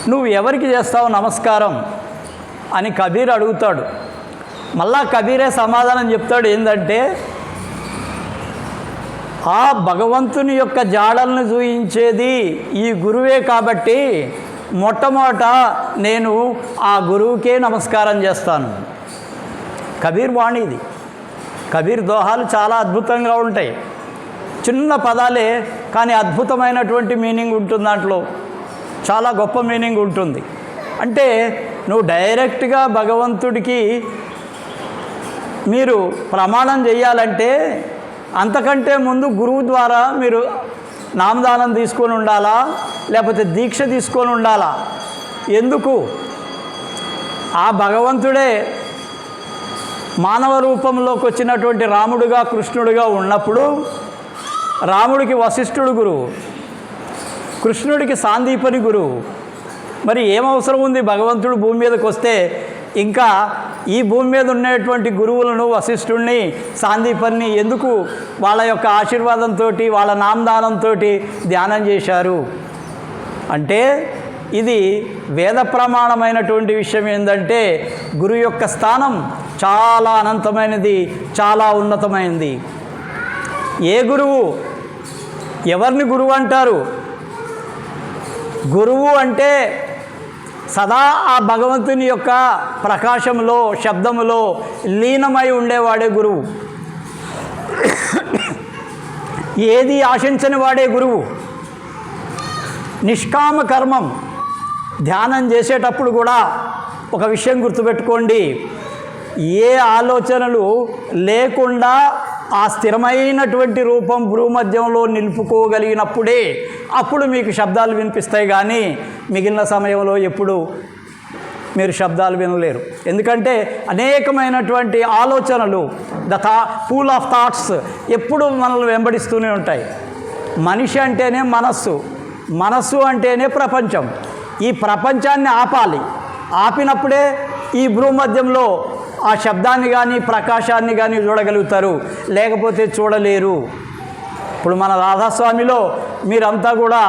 నువ్వు ఎవరికి చేస్తావు నమస్కారం అని కబీర్ అడుగుతాడు. మళ్ళా కబీరే సమాధానం చెప్తాడు, ఏంటంటే ఆ భగవంతుని యొక్క జాడలను చూయించేది ఈ గురువే కాబట్టి మొట్టమొదట నేను ఆ గురువుకే నమస్కారం చేస్తాను. కబీర్ వాణి ఇది. కబీర్ దోహాలు చాలా అద్భుతంగా ఉంటాయి. చిన్న పదాలే కానీ అద్భుతమైనటువంటి మీనింగ్ ఉంటుంది, దాంట్లో చాలా గొప్ప మీనింగ్ ఉంటుంది. అంటే నువ్వు డైరెక్ట్గా భగవంతుడికి మీరు ప్రమాణం చేయాలంటే అంతకంటే ముందు గురువు ద్వారా మీరు నామదానం తీసుకొని ఉండాలా, లేకపోతే దీక్ష తీసుకొని ఉండాలా. ఎందుకు? ఆ భగవంతుడే మానవ రూపంలోకి వచ్చినటువంటి రాముడుగా కృష్ణుడిగా ఉన్నప్పుడు రాముడికి వశిష్ఠుడు గురువు, కృష్ణుడికి సాందీపని గురువు. మరి ఏమవసరం ఉంది భగవంతుడు భూమి మీదకి వస్తే ఇంకా ఈ భూమి మీద ఉండేటువంటి గురువులను వశిష్ఠుడిని సాందీపని ఎందుకు వాళ్ళ యొక్క ఆశీర్వాదంతో వాళ్ళ నామదానంతో ధ్యానం చేశారు అంటే ఇది వేద ప్రమాణమైనటువంటి విషయం. ఏంటంటే గురువు యొక్క స్థానం చాలా అనంతమైనది, చాలా ఉన్నతమైనది. ఏ గురువు? ఎవరిని గురువు అంటారు? గురువు అంటే సదా ఆ భగవంతుని యొక్క ప్రకాశంలో శబ్దములో లీనమై ఉండేవాడే గురువు. ఏది ఆశించని వాడే గురువు. నిష్కామ కర్మం. ధ్యానం చేసేటప్పుడు కూడా ఒక విషయం గుర్తుపెట్టుకోండి, ఏ ఆలోచనలు లేకుండా ఆ స్థిరమైనటువంటి రూపం భూమధ్యంలో నిలుపుకోగలిగినప్పుడే అప్పుడు మీకు శబ్దాలు వినిపిస్తాయి. కానీ మిగిలిన సమయంలో ఎప్పుడు మీరు శబ్దాలు వినలేరు. ఎందుకంటే అనేకమైనటువంటి ఆలోచనలు, పూల్ ఆఫ్ థాట్స్ ఎప్పుడు మనల్ని వెంబడిస్తూనే ఉంటాయి. మనిషి అంటేనే మనస్సు, మనస్సు అంటేనే ప్రపంచం. ఈ ప్రపంచాన్ని ఆపాలి. ఆపినప్పుడే ఈ భూమధ్యంలో ఆ శబ్దాన్ని కానీ ప్రకాశాన్ని కానీ చూడగలుగుతారు, లేకపోతే చూడలేరు. ఇప్పుడు మన రాధాస్వామిలో మీరంతా కూడా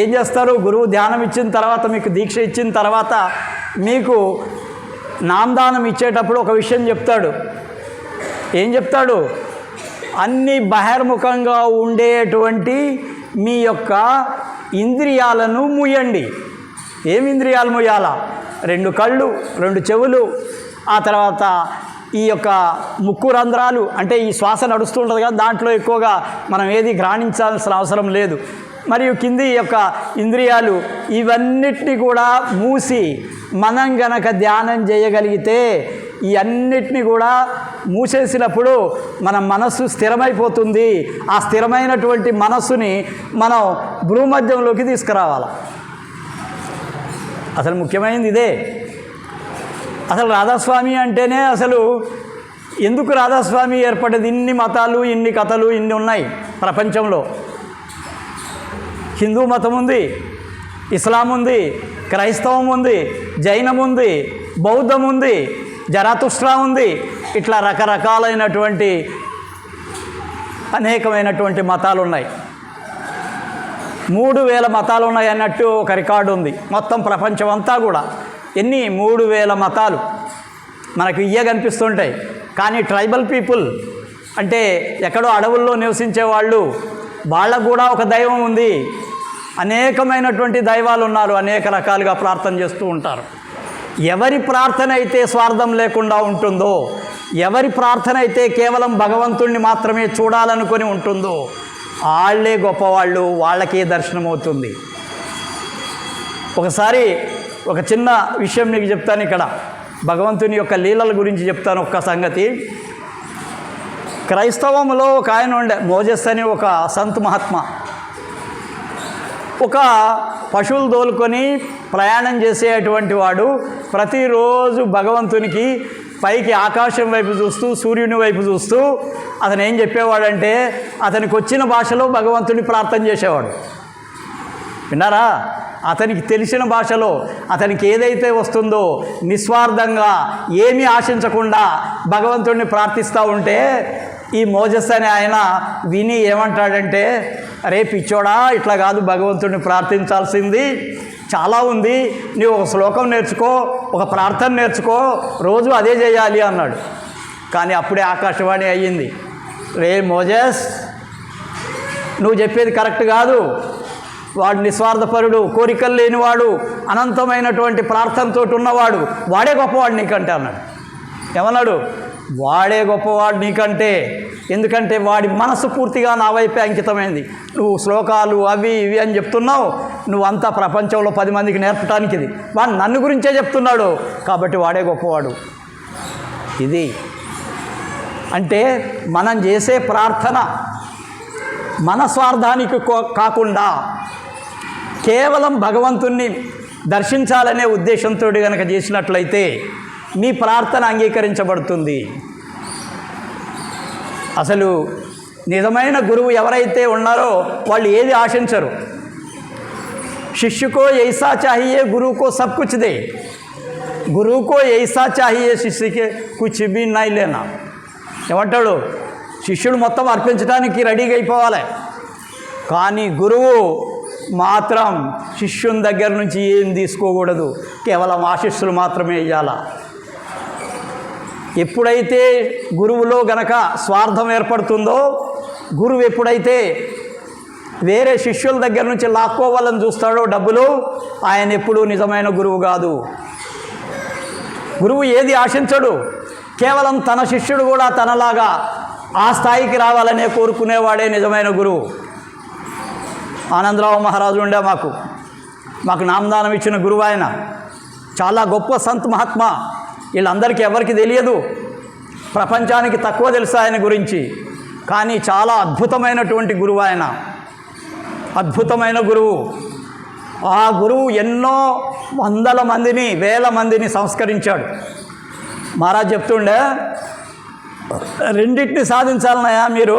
ఏం చేస్తారు? గురువు ధ్యానం ఇచ్చిన తర్వాత, మీకు దీక్ష ఇచ్చిన తర్వాత మీకు నామదానం ఇచ్చేటప్పుడు ఒక విషయం చెప్తాడు. ఏం చెప్తాడు? అన్ని బహిర్ముఖంగా ఉండేటువంటి మీ యొక్క ఇంద్రియాలను మూయండి. ఏమి ఇంద్రియాలు మూయాలా? 2 కళ్ళు, 2 చెవులు, ఆ తర్వాత ఈ యొక్క ముక్కు రంధ్రాలు, అంటే ఈ శ్వాస నడుస్తుంటుంది కదా, దాంట్లో ఎక్కువగా మనం ఏది గ్రహణించాల్సిన అవసరం లేదు. మరియు కింది యొక్క ఇంద్రియాలు, ఇవన్నిటిని కూడా మూసి మనం గనక ధ్యానం చేయగలిగితే, ఈ అన్నిటిని కూడా మూసేసినప్పుడు మన మనస్సు స్థిరమైపోతుంది. ఆ స్థిరమైనటువంటి మనస్సుని మనం భూమధ్యంలోకి తీసుకురావాలి. అసలు ముఖ్యమైనది ఇదే. అసలు రాధాస్వామి అంటేనే అసలు ఎందుకు రాధాస్వామి ఏర్పడేది? ఇన్ని మతాలు, ఇన్ని కథలు, ఇన్ని ఉన్నాయి ప్రపంచంలో. హిందూ మతం ఉంది, ఇస్లాం ఉంది, క్రైస్తవం ఉంది, జైనం ఉంది, బౌద్ధం ఉంది, జరాతుష్ట్రా ఉంది. ఇట్లా రకరకాలైనటువంటి అనేకమైనటువంటి మతాలు ఉన్నాయి. 3000 మతాలు ఉన్నాయి అన్నట్టు ఒక రికార్డు ఉంది మొత్తం ప్రపంచం అంతా కూడా. ఎన్ని? 3000 మతాలు మనకు కనిపిస్తుంటాయి. కానీ ట్రైబల్ పీపుల్ అంటే ఎక్కడో అడవుల్లో నివసించే వాళ్ళు, వాళ్ళకు కూడా ఒక దైవం ఉంది. అనేకమైనటువంటి దైవాలు ఉన్నారు, అనేక రకాలుగా ప్రార్థన చేస్తూ ఉంటారు. ఎవరి ప్రార్థన అయితే స్వార్థం లేకుండా ఉంటుందో, ఎవరి ప్రార్థన అయితే కేవలం భగవంతుణ్ణి మాత్రమే చూడాలనుకొని ఉంటుందో వాళ్ళే గొప్పవాళ్ళు, వాళ్ళకే దర్శనమవుతుంది. ఒకసారి ఒక చిన్న విషయం మీకు చెప్తాను. ఇక్కడ భగవంతుని యొక్క లీలల గురించి చెప్తాను. ఒక్క సంగతి, క్రైస్తవంలో ఒక ఆయన ఉండే, మోజెస్ అని ఒక సంత్ మహాత్మా. ఒక పశువులు తోలుకొని ప్రయాణం చేసేటువంటి వాడు ప్రతిరోజు భగవంతునికి పైకి ఆకాశం వైపు చూస్తూ, సూర్యుని వైపు చూస్తూ అతను ఏం చెప్పేవాడంటే, అతనికి వచ్చిన భాషలో భగవంతుని ప్రార్థన చేసేవాడు. విన్నారా? అతనికి తెలిసిన భాషలో అతనికి ఏదైతే వస్తుందో నిస్వార్థంగా ఏమీ ఆశించకుండా భగవంతుడిని ప్రార్థిస్తూ ఉంటే ఈ మోజెస్ అనే ఆయన విని ఏమంటాడంటే, అరే పిచ్చోడా, ఇట్లా కాదు భగవంతుడిని ప్రార్థించాల్సింది, చాలా ఉంది, నీవు ఒక శ్లోకం నేర్చుకో, ఒక ప్రార్థన నేర్చుకో, రోజు అదే చేయాలి అన్నాడు. కానీ అప్పుడే ఆకాశవాణి అయ్యింది, రే మోజెస్, నువ్వు చెప్పేది కరెక్ట్ కాదు, వాడు నిస్వార్థపరుడు, కోరికలు లేనివాడు, అనంతమైనటువంటి ప్రార్థనతో ఉన్నవాడు, వాడే గొప్పవాడు నీకంటే అన్నాడు. ఏమన్నాడు? వాడే గొప్పవాడు నీకంటే, ఎందుకంటే వాడి మనసు పూర్తిగా నా వైపే అంకితమైంది. నువ్వు శ్లోకాలు అవి ఇవి అని చెప్తున్నావు, నువ్వంతా ప్రపంచంలో 10 మందికి నేర్పడానికి ఇది, వాడు నన్ను గురించే చెప్తున్నాడు, కాబట్టి వాడే గొప్పవాడు. ఇది అంటే మనం చేసే ప్రార్థన మన స్వార్థానికి కాకుండా కేవలం భగవంతుణ్ణి దర్శించాలనే ఉద్దేశంతో కనుక చేసినట్లయితే మీ ప్రార్థన అంగీకరించబడుతుంది. అసలు నిజమైన గురువు ఎవరైతే ఉన్నారో వాళ్ళు ఏది ఆశించరు. శిష్యుకో ऐसा चाहिए गुरु को सब कुछ दे, गुरु को ऐसा चाहिए शिष्य के कुछ भी नहीं लेना. ఏమంటాడు? శిష్యుడు మొత్తం అర్పించడానికి రెడీగా అయిపోవాలి, కానీ గురువు మాత్రం శిష్యుని దగ్గర నుంచి ఏం తీసుకోకూడదు, కేవలం ఆశీస్సులు మాత్రమే ఇవ్వాల. ఎప్పుడైతే గురువులో గనక స్వార్థం ఏర్పడుతుందో, గురువు ఎప్పుడైతే వేరే శిష్యుల దగ్గర నుంచి లాక్కోవాలని చూస్తాడో డబ్బులు, ఆయన ఎప్పుడూ నిజమైన గురువు కాదు. గురువు ఏది ఆశించడు, కేవలం తన శిష్యుడు కూడా తనలాగా ఆ స్థాయికి రావాలనే కోరుకునేవాడే నిజమైన గురువు. ఆనందరావు మహారాజు ఉండే మాకు నామదానం ఇచ్చిన గురువు ఆయన. చాలా గొప్ప సంత్ మహాత్మా, వీళ్ళందరికీ ఎవరికి తెలియదు, ప్రపంచానికి తక్కువ తెలుసు ఆయన గురించి, కానీ చాలా అద్భుతమైనటువంటి గురువు ఆయన, అద్భుతమైన గురువు. ఆ గురువు ఎన్నో వందల మందిని, వేల మందిని సంస్కరించాడు. మహారాజ్ చెప్తుండే, రెండింటిని సాధించాలన్నాయా మీరు,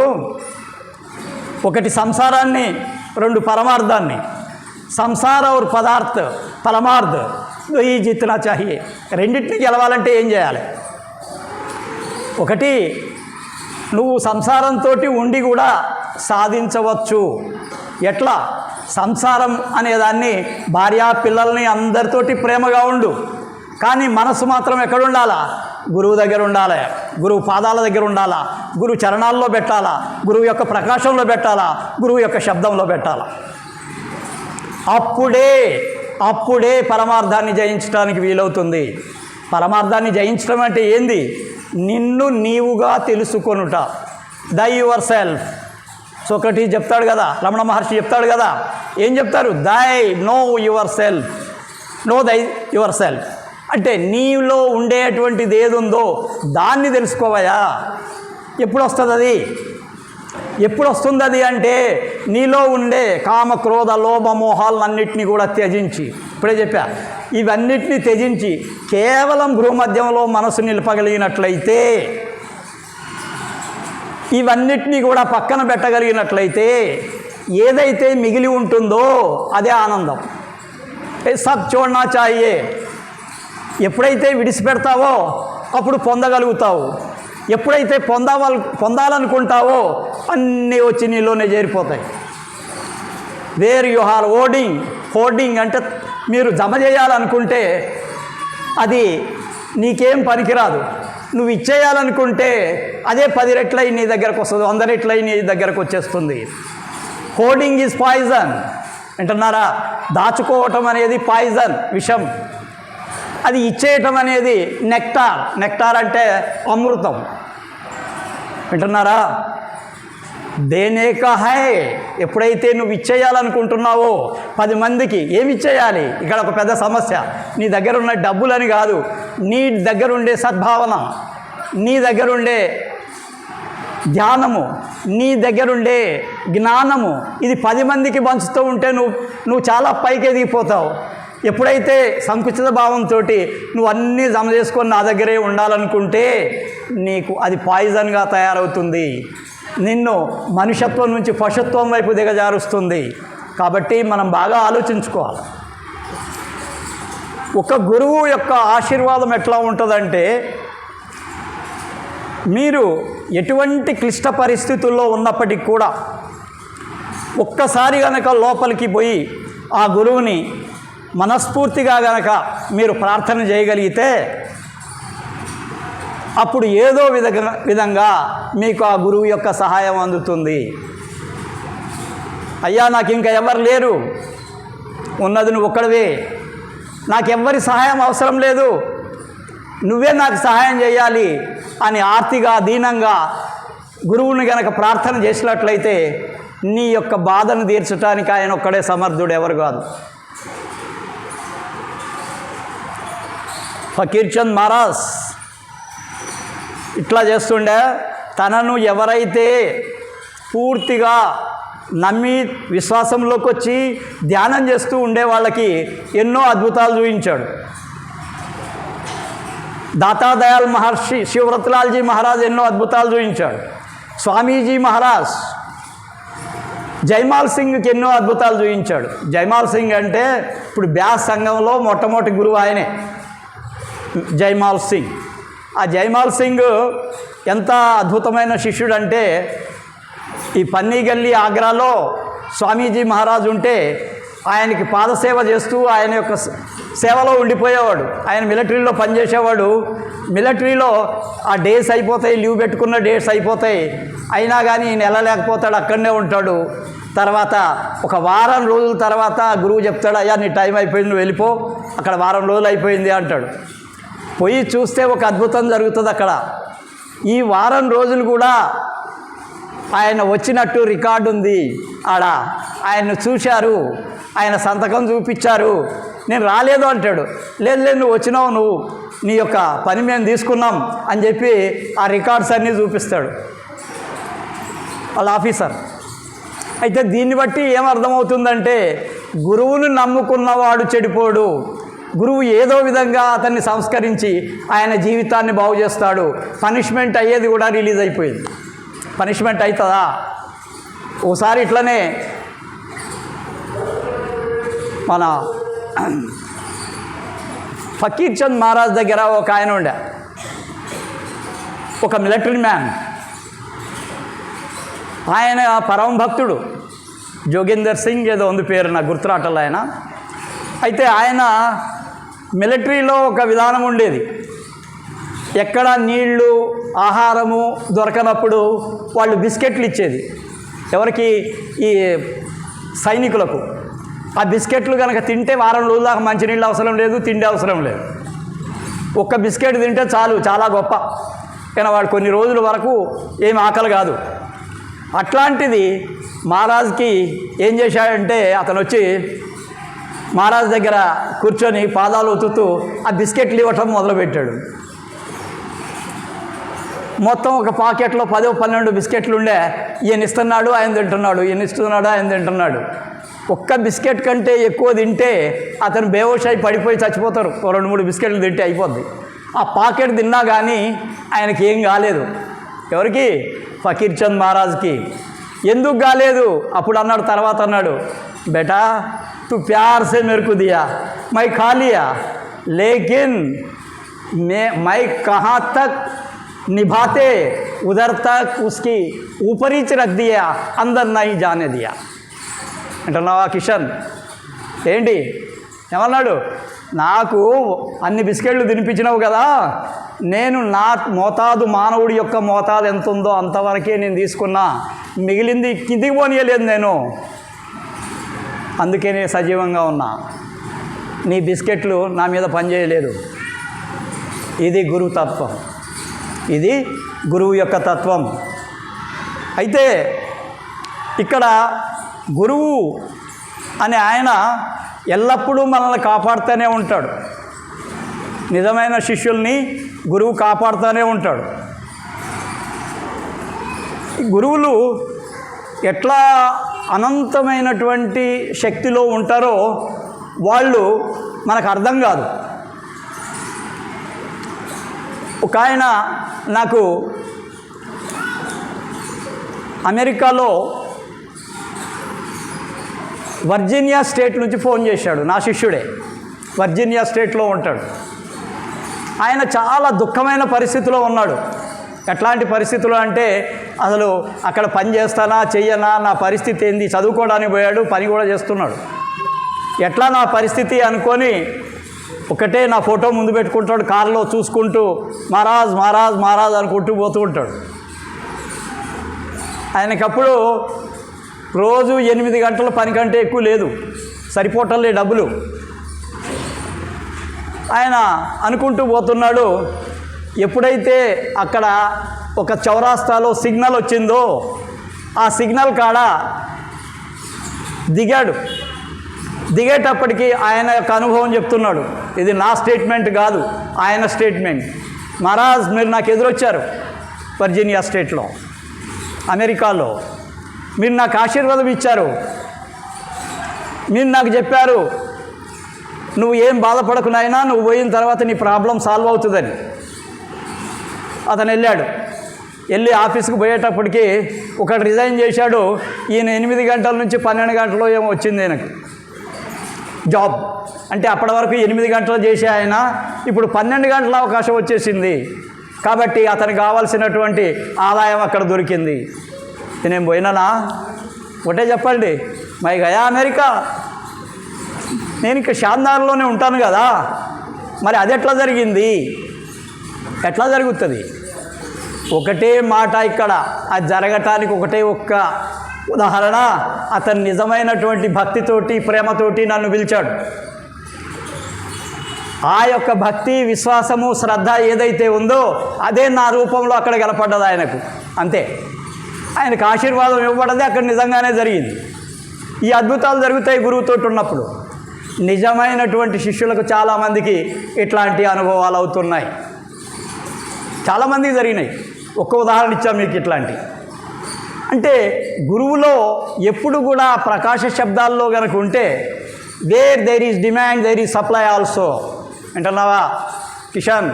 ఒకటి సంసారాన్ని, 2 పరమార్థాన్ని. సంసార और పదార్థ పరమార్థ ఈ జీతనా చాహియే. రెండింటిని గెలవాలంటే ఏం చేయాలి? ఒకటి, నువ్వు సంసారంతో ఉండి కూడా సాధించవచ్చు. ఎట్లా? సంసారం అనేదాన్ని, భార్య పిల్లల్ని అందరితోటి ప్రేమగా ఉండు, కానీ మనసు మాత్రం ఎక్కడ ఉండాలా? గురువు దగ్గర ఉండాలి, గురువు పాదాల దగ్గర ఉండాలా, గురువు చరణాల్లో పెట్టాలా, గురువు యొక్క ప్రకాశంలో పెట్టాలా, గురువు యొక్క శబ్దంలో పెట్టాలా. అప్పుడే పరమార్థాన్ని జయించడానికి వీలవుతుంది. పరమార్థాన్ని జయించడం అంటే ఏంది? నిన్ను నీవుగా తెలుసుకొనుట. దై యువర్ సెల్ఫ్. సోక్రటీస్ చెప్తాడు కదా, రమణ మహర్షి చెప్తాడు కదా, ఏం చెప్తారు? దై నో యువర్ సెల్ఫ్, నో దై యువర్ సెల్ఫ్ అంటే నీలో ఉండేటువంటిది ఏది ఉందో దాన్ని తెలుసుకోవయా. ఎప్పుడు వస్తుంది అది? ఎప్పుడు వస్తుంది అది అంటే, నీలో ఉండే కామ క్రోధ లోభ మోహాలన్నింటినీ కూడా త్యజించి, ఇప్పుడే చెప్పా, ఇవన్నిటినీ త్యజించి కేవలం గృహమధ్యంలో మనసు నిలపగలిగినట్లయితే, ఇవన్నిటినీ కూడా పక్కన పెట్టగలిగినట్లయితే, ఏదైతే మిగిలి ఉంటుందో అదే ఆనందం. సబ్ చోడ్నా చాహియే. ఎప్పుడైతే విడిచిపెడతావో అప్పుడు పొందగలుగుతావు. ఎప్పుడైతే పొందాలనుకుంటావో అన్నీ వచ్చి నీలోనే చేరిపోతాయి. వేర్ యు ఆర్ హోర్డింగ్ అంటే మీరు జమ చేయాలనుకుంటే అది నీకేం పనికిరాదు. నువ్వు ఇచ్చేయాలనుకుంటే అదే 10 రెట్లై నీ దగ్గరకు వస్తుంది, 100 రెట్లై నీ దగ్గరకు వచ్చేస్తుంది. హోర్డింగ్ ఈజ్ పాయిజన్ అంటున్నారా? దాచుకోవటం అనేది పాయిజన్, విషం. అది ఇచ్చేయటం అనేది నెక్టార్ అంటే అమృతం. వింటున్నారా? దేనేక హై. ఎప్పుడైతే నువ్వు ఇచ్చేయాలనుకుంటున్నావో 10 మందికి ఏమి ఇచ్చేయాలి? ఇక్కడ ఒక పెద్ద సమస్య. నీ దగ్గర ఉన్న డబ్బులని కాదు, నీ దగ్గర ఉండే సద్భావన, నీ దగ్గరుండే ధ్యానము, నీ దగ్గరుండే జ్ఞానము, ఇది 10 మందికి పంచుతూ ఉంటే నువ్వు చాలా పైకి ఎదిగిపోతావు. ఎప్పుడైతే సంకుచిత భావంతో నువ్వు అన్నీ జమ చేసుకొని నా దగ్గరే ఉండాలనుకుంటే నీకు అది పాయిజన్గా తయారవుతుంది. నిన్ను మనుషత్వం నుంచి పశుత్వం వైపు దిగజారుస్తుంది. కాబట్టి మనం బాగా ఆలోచించుకోవాలి. ఒక గురువు యొక్క ఆశీర్వాదం ఎట్లా ఉంటుందంటే, మీరు ఎటువంటి క్లిష్ట పరిస్థితుల్లో ఉన్నప్పటికీ కూడా ఒక్కసారి కనుక లోపలికి పోయి ఆ గురువుని మనస్ఫూర్తిగా గనక మీరు ప్రార్థన చేయగలిగితే అప్పుడు ఏదో విధంగా మీకు ఆ గురువు యొక్క సహాయం అందుతుంది. అయ్యా నాకు ఇంకా ఎవరు లేరు, ఉన్నది నువ్వు ఒక్కడివే, నాకెవ్వరి సహాయం అవసరం లేదు, నువ్వే నాకు సహాయం చేయాలి అని ఆర్తిగా దీనంగా గురువుని గనక ప్రార్థన చేసినట్లయితే నీ యొక్క బాధను తీర్చడానికి ఆయన ఒక్కడే సమర్థుడు, ఎవరు కాదు. ఫకీర్ చంద్ మహారాజ్ ఇట్లా చేస్తుండే. తనను ఎవరైతే పూర్తిగా నమ్మి విశ్వాసంలోకి వచ్చి ధ్యానం చేస్తూ ఉండే వాళ్ళకి ఎన్నో అద్భుతాలు చూపించాడు. దాతాదయాల్ మహర్షి శివవ్రతలాల్జీ మహారాజ్ ఎన్నో అద్భుతాలు చూపించాడు. స్వామీజీ మహారాజ్ జైమాల్ సింగ్కి ఎన్నో అద్భుతాలు చూపించాడు. జైమాల్ సింగ్ అంటే ఇప్పుడు బ్యాస్ సంఘంలో మొట్టమొదటి గురువు ఆయనే, జైమాల్ సింగ్. ఆ జైమాల్ సింగ్ ఎంత అద్భుతమైన శిష్యుడు అంటే ఈ పన్నీ గల్లీ ఆగ్రాలో స్వామీజీ మహారాజ్ ఉంటే ఆయనకి పాదసేవ చేస్తూ ఆయన యొక్క సేవలో ఉండిపోయేవాడు. ఆయన మిలిటరీలో పనిచేసేవాడు. మిలిటరీలో ఆ డేస్ అయిపోతాయి, లీవ్ పెట్టుకున్న డేట్స్ అయిపోతాయి, అయినా కానీ ఈయన వెళ్ళలేకపోతాడు, అక్కడనే ఉంటాడు. తర్వాత ఒక వారం రోజుల తర్వాత గురువు చెప్తాడు, అయ్యా నీ టైం అయిపోయింది, నువ్వు వెళ్ళిపో, అక్కడ వారం రోజులు అయిపోయింది అంటాడు. పోయి చూస్తే ఒక అద్భుతం జరుగుతుంది అక్కడ. ఈ వారం రోజులు కూడా ఆయన వచ్చినట్టు రికార్డు ఉంది ఆడ. ఆయన్ను చూశారు, ఆయన సంతకం చూపించారు. నేను రాలేదు అంటాడు. లేదు లేదు నువ్వు వచ్చినావు, నువ్వు నీ యొక్క పని మేము తీసుకున్నాం అని చెప్పి ఆ రికార్డ్స్ అన్నీ చూపిస్తాడు వాళ్ళ ఆఫీసర్. అయితే దీన్ని బట్టి ఏమర్థమవుతుందంటే గురువును నమ్ముకున్నవాడు చెడిపోడు. గురువు ఏదో విధంగా అతన్ని సంస్కరించి ఆయన జీవితాన్ని బాగు చేస్తాడు. పనిష్మెంట్ అయ్యేది కూడా రిలీజ్ అయిపోయింది. పనిష్మెంట్ అవుతుందా? ఓసారి ఇట్లనే మన ఫకీర్ చంద్ మహారాజ్ దగ్గర ఒక ఆయన ఉండే, ఒక మిలిటరీ మ్యాన్. ఆయన పరమ భక్తుడు, జోగేందర్ సింగ్ ఏదో ఉంది పేరు, నాకు గుర్తురాటలు ఆయన. అయితే ఆయన మిలిటరీలో ఒక విధానం ఉండేది, ఎక్కడ నీళ్లు ఆహారము దొరకనప్పుడు వాళ్ళు బిస్కెట్లు ఇచ్చేది ఎవరికి, ఈ సైనికులకు. ఆ బిస్కెట్లు కనుక తింటే వారం రోజుల దాకా మంచినీళ్ళు అవసరం లేదు, తిండి అవసరం లేదు. ఒక్క బిస్కెట్ తింటే చాలు, చాలా గొప్ప. కానీ వాడు కొన్ని రోజుల వరకు ఏమి ఆకలి కాదు. అట్లాంటిది మహారాజ్కి ఏం చేశాడంటే అతను వచ్చి మహారాజ్ దగ్గర కూర్చొని పాదాలు ఒత్తుతూ ఆ బిస్కెట్లు ఇవ్వటం మొదలుపెట్టాడు. మొత్తం ఒక పాకెట్లో 10-12 బిస్కెట్లు ఉండే. ఈయన ఇస్తున్నాడు, ఆయన తింటున్నాడు, ఈయన ఇస్తున్నాడు, ఆయన తింటున్నాడు. ఒక్క బిస్కెట్ కంటే ఎక్కువ తింటే అతను బేహోష్ అయి పడిపోయి చచ్చిపోతారు. 2-3 బిస్కెట్లు తింటే అయిపోద్ది. ఆ పాకెట్ తిన్నా కానీ ఆయనకి ఏం కాలేదు. ఎవరికి? ఫకీర్ చంద్ మహారాజ్కి. ఎందుకు కాలేదు? అప్పుడు అన్నాడు, తర్వాత అన్నాడు, బేటా तू प्यार से मेरे को दिया, मैं खा लिया, लेकिन मैं कहाँ तक निभाते उधर तक उसकी ऊपर ही रख दिया, अंदर नहीं जाने दिया. అంటున్నావా కిషన్? ఏంటి ఏమన్నాడు? నాకు అన్ని బిస్కెట్లు తినిపించినావు కదా, నేను నా మోతాదు, మానవుడి యొక్క మోతాదు ఎంత ఉందో అంతవరకే నేను తీసుకున్నా, మిగిలింది కిందికి పోనీయలేదు నేను, అందుకే నేను సజీవంగా ఉన్నా. నీ బిస్కెట్లు నా మీద పనిచేయలేదు. ఇది గురువు తత్వం, ఇది గురువు యొక్క తత్వం. అయితే ఇక్కడ గురువు అనే ఆయన ఎల్లప్పుడూ మనల్ని కాపాడుతూనే ఉంటాడు. నిజమైన శిష్యుల్ని గురువు కాపాడుతూనే ఉంటాడు. గురువులు ఎట్లా అనంతమైనటువంటి శక్తిలో ఉంటారో వాళ్ళు మనకు అర్థం కాదు. ఒక ఆయన నాకు అమెరికాలో వర్జీనియా స్టేట్ నుంచి ఫోన్ చేశాడు. నా శిష్యుడే, వర్జీనియా స్టేట్లో ఉంటాడు. ఆయన చాలా దుఃఖమైన పరిస్థితిలో ఉన్నాడు. ఎట్లాంటి పరిస్థితులు అంటే అసలు అక్కడ పని చేస్తానా చెయ్యనా, నా పరిస్థితి ఏంది, చదువుకోవడానికి పోయాడు, పని కూడా చేస్తున్నాడు. ఎట్లా నా పరిస్థితి అనుకొని ఒకటే నా ఫోటో ముందు పెట్టుకుంటాడు, కారులో చూసుకుంటూ మహారాజ్ మహారాజ్ మహారాజ్ అనుకుంటూ పోతూ ఉంటాడు. ఆయనకప్పుడు రోజు 8 గంటల పని కంటే ఎక్కువ లేదు, సరిపోవటంలే డబ్బులు. ఆయన అనుకుంటూ పోతున్నాడు. ఎప్పుడైతే అక్కడ ఒక చౌరాస్తాలో సిగ్నల్ వచ్చిందో ఆ సిగ్నల్ కాడ దిగాడు. దిగేటప్పటికి ఆయన యొక్క అనుభవం చెప్తున్నాడు. ఇది నా స్టేట్మెంట్ కాదు, ఆయన స్టేట్మెంట్. మహారాజ్, మీరు నాకు ఎదురొచ్చారు వర్జీనియా స్టేట్లో, అమెరికాలో. మీరు నాకు ఆశీర్వాదం ఇచ్చారు. మీరు నాకు చెప్పారు, నువ్వు ఏం బాధపడకు నాయనా, నువ్వు పోయిన తర్వాత నీ ప్రాబ్లం సాల్వ్ అవుతుందని. అతను వెళ్ళి ఆఫీస్కి పోయేటప్పటికి ఒకటి రిజైన్ చేశాడు. ఈయన 8 గంటల నుంచి 12 గంటలు ఏమో వచ్చింది ఆయనకు జాబ్. అంటే అప్పటి వరకు 8 గంటలు చేసే ఆయన ఇప్పుడు 12 గంటల అవకాశం వచ్చేసింది. కాబట్టి అతనికి కావాల్సినటువంటి ఆదాయం అక్కడ దొరికింది. నేను పోయినానా? ఒకటే చెప్పండి, మై గయా అమెరికా. నేను ఇక్కడ షాందార్లోనే ఉంటాను కదా, మరి అది ఎట్లా జరిగింది? ఎట్లా జరుగుతుంది? ఒకటే మాట ఇక్కడ, అది జరగటానికి ఒక్క ఉదాహరణ. అతను నిజమైనటువంటి భక్తితోటి ప్రేమతోటి నన్ను పిలిచాడు. ఆ యొక్క భక్తి, విశ్వాసము, శ్రద్ధ ఏదైతే ఉందో అదే నా రూపంలో అక్కడ కనపడ్డది ఆయనకు. అంతే. ఆయనకు ఆశీర్వాదం ఇవ్వబడదే అక్కడ నిజంగానే జరిగింది. ఈ అద్భుతాలు జరుగుతాయి గురువుతో ఉన్నప్పుడు. నిజమైనటువంటి శిష్యులకు చాలామందికి ఇట్లాంటి అనుభవాలు అవుతున్నాయి, చాలామందికి జరిగినాయి. ఒక్క ఉదాహరణ ఇచ్చాం మీకు ఇట్లాంటి. అంటే గురువులో ఎప్పుడు కూడా ప్రకాశ శబ్దాల్లో కనుక ఉంటే there is demand, there is supply also. అంటున్నావా Kishan?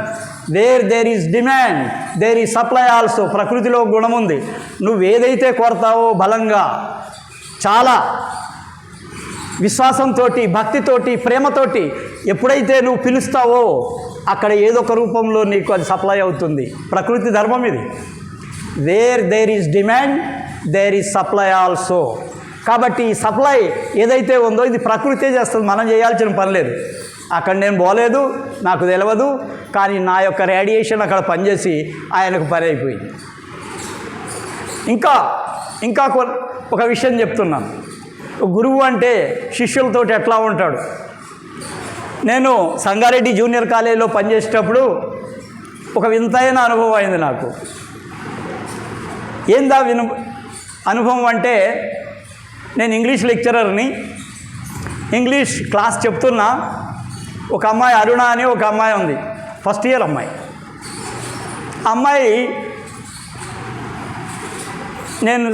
There is demand, there is supply also. ప్రకృతిలో గుణం ఉంది. నువ్వు ఏదైతే కోరతావో బలంగా, చాలా విశ్వాసంతో, భక్తితోటి, ప్రేమతోటి ఎప్పుడైతే నువ్వు పిలుస్తావో అక్కడ ఏదో ఒక రూపంలో నీకు అది సప్లై అవుతుంది. ప్రకృతి ధర్మం ఇది. There is demand, there is supply also. కాబట్టి ఈ సప్లై ఏదైతే ఉందో ఇది ప్రకృతే చేస్తుంది, మనం చేయాల్సిన పని లేదు. అక్కడ నేను పోలేదు, నాకు తెలియదు, కానీ నా యొక్క రేడియేషన్ అక్కడ పనిచేసి ఆయనకు పని అయిపోయింది. ఇంకా ఒక విషయం చెప్తున్నాను. గురువు అంటే శిష్యులతోటి ఎట్లా ఉంటాడు? నేను సంగారెడ్డి జూనియర్ కాలేజీలో పనిచేసేటప్పుడు ఒక వింతైన అనుభవం అయింది నాకు. ఏందా అనుభవం అంటే, నేను ఇంగ్లీష్ లెక్చరర్ని, ఇంగ్లీష్ క్లాస్ చెప్తున్నా. ఒక అమ్మాయి అరుణ అని ఒక అమ్మాయి ఉంది, ఫస్ట్ ఇయర్ అమ్మాయి. అమ్మాయి నేను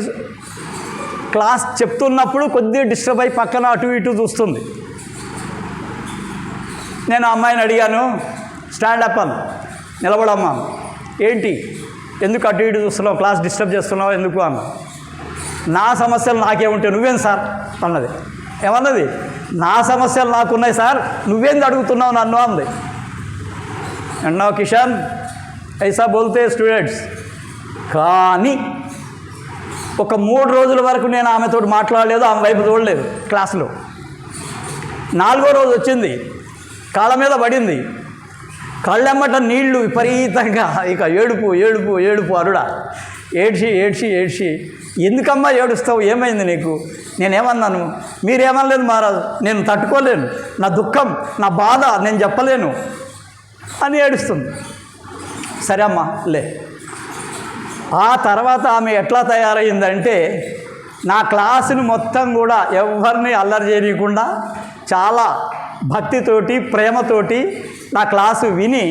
క్లాస్ చెప్తున్నప్పుడు కొద్దిగా డిస్టర్బ్ అయ్యి పక్కన అటు ఇటు చూస్తుంది. నేను ఆ అమ్మాయిని అడిగాను, స్టాండప్ అని, నిలబడమ్మా, ఏంటి ఎందుకు అటు ఇటు చూస్తున్నావు, క్లాస్ డిస్టర్బ్ చేస్తున్నావు ఎందుకు అన్న. నా సమస్యలు నాకేముంటే నువ్వేం సార్ అన్నది. ఏమన్నది? నా సమస్యలు నాకున్నాయి సార్, నువ్వేంది అడుగుతున్నావు నన్ను అంది. అన్నావు కిషన్, ఐసా బోల్తే స్టూడెంట్స్. కానీ ఒక 3 రోజుల వరకు నేను ఆమెతో మాట్లాడలేదు, ఆమె వైపు చూడలేదు క్లాసులో. 4వ రోజు వచ్చింది, కాళ్ళ మీద పడింది, కళ్ళెమ్మట నీళ్లు విపరీతంగా, ఇక ఏడుపు ఏడుపు ఏడుపు. అరుడా ఏడ్చి ఎందుకమ్మా ఏడుస్తావు, ఏమైంది నీకు? నేనేమన్నాను? మీరేమనలేదు మహారాజు, నేను తట్టుకోలేను, నా దుఃఖం, నా బాధ నేను చెప్పలేను అని ఏడుస్తుంది. సరే అమ్మా లే. ఆ తర్వాత ఆమె ఎట్లా తయారైందంటే, నా క్లాసుని మొత్తం కూడా ఎవరిని అల్లరి చేయకుండా చాలా భక్తితోటి ప్రేమతోటి నా క్లాసు విని,